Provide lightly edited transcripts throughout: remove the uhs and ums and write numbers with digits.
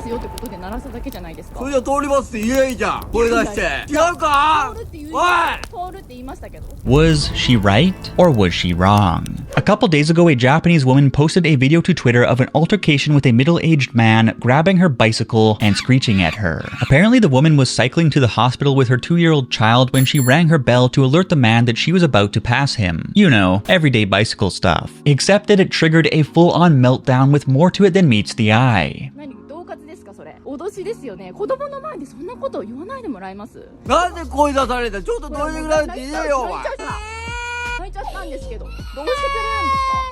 ますよってことで鳴らしただけじゃないですか。それじゃ通りますって言えばいいじゃん。声出して。違うか？通るって言う。おい！通るって言いましたけど。Was she right or was she wrong? A couple days ago, a Japanese woman posted a video to Twitter of an altercation with a middle-aged man grabbing her bicycle and screeching at her. Apparently, the woman was cycling to the hospital with her 2-year-old child when she rang her bell to alert the man that she was about to pass him. You know, everyday bicycle stuff. Except that it triggered a full-on meltdown with more to it than meets the eye. 脅しですよね。子供の前でそんなことを言わないでもらえます？なんで声出された？ちょっとどれぐらいって言えよ、お前。泣いちゃったんですけど、どうしてくれるんですか？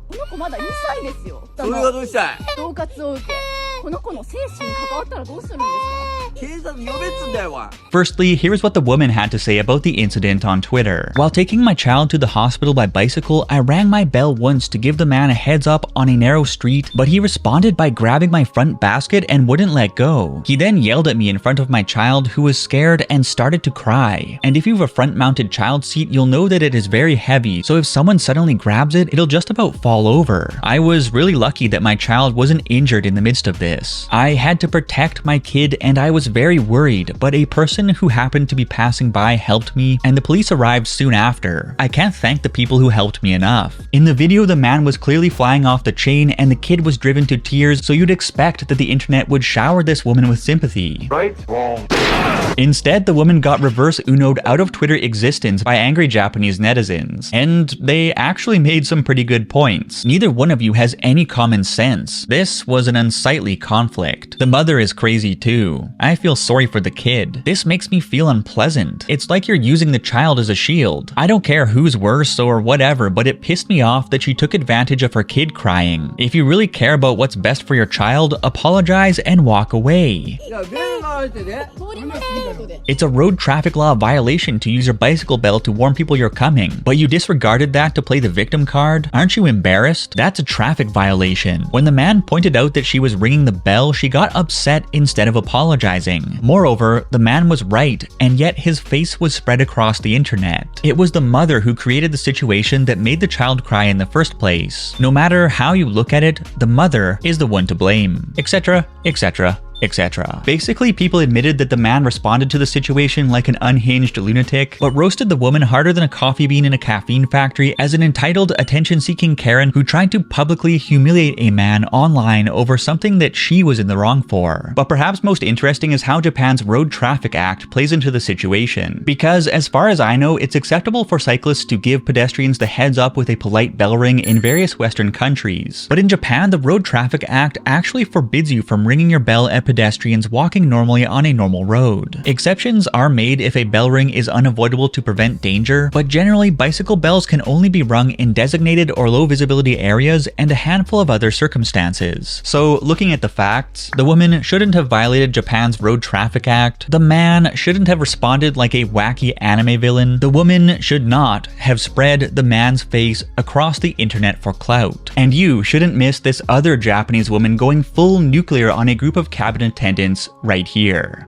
この子まだ2歳ですよ。それがどうしたい？恫喝を受け、この子の生死に関わったらどうするんですか？Firstly, here's what the woman had to say about the incident on Twitter. While taking my child to the hospital by bicycle, I rang my bell once to give the man a heads up on a narrow street, but he responded by grabbing my front basket and wouldn't let go. He then yelled at me in front of my child, who was scared and started to cry. And if you have a front-mounted child seat, you'll know that it is very heavy, so if someone suddenly grabs it, it'll just about fall over. I was really lucky that my child wasn't injured in the midst of this. I had to protect my kid and I was very worried, but a person who happened to be passing by helped me, and the police arrived soon after. I can't thank the people who helped me enough. In the video, the man was clearly flying off the chain and the kid was driven to tears, so you'd expect that the internet would shower this woman with sympathy. Right? Wrong. Instead, the woman got reverse Uno'd out of Twitter existence by angry Japanese netizens. And they actually made some pretty good points. Neither one of you has any common sense. This was an unsightly conflict. The mother is crazy too. I feel sorry for the kid. This makes me feel unpleasant. It's like you're using the child as a shield. I don't care who's worse or whatever, but it pissed me off that she took advantage of her kid crying. If you really care about what's best for your child, apologize and walk away. It's a road traffic law violation to use your bicycle bell to warn people you're coming, but you disregarded that to play the victim card? Aren't you embarrassed? That's a traffic violation. When the man pointed out that she was ringing the bell, she got upset instead of apologizing. Moreover, the man was right, and yet his face was spread across the internet. It was the mother who created the situation that made the child cry in the first place. No matter how you look at it, the mother is the one to blame. Etc., etc., etc. Basically, people admitted that the man responded to the situation like an unhinged lunatic, but roasted the woman harder than a coffee bean in a caffeine factory as an entitled, attention-seeking Karen who tried to publicly humiliate a man online over something that she was in the wrong for. But perhaps most interesting is how Japan's Road Traffic Act plays into the situation. Because as far as I know, it's acceptable for cyclists to give pedestrians the heads up with a polite bell ring in various Western countries. But in Japan, the Road Traffic Act actually forbids you from ringing your bell at pedestrians walking normally on a normal road. Exceptions are made if a bell ring is unavoidable to prevent danger, but generally bicycle bells can only be rung in designated or low visibility areas and a handful of other circumstances. So looking at the facts, the woman shouldn't have violated Japan's Road Traffic Act, the man shouldn't have responded like a wacky anime villain, the woman should not have spread the man's face across the internet for clout, and you shouldn't miss this other Japanese woman going full nuclear on a group of cabinet attendants right here.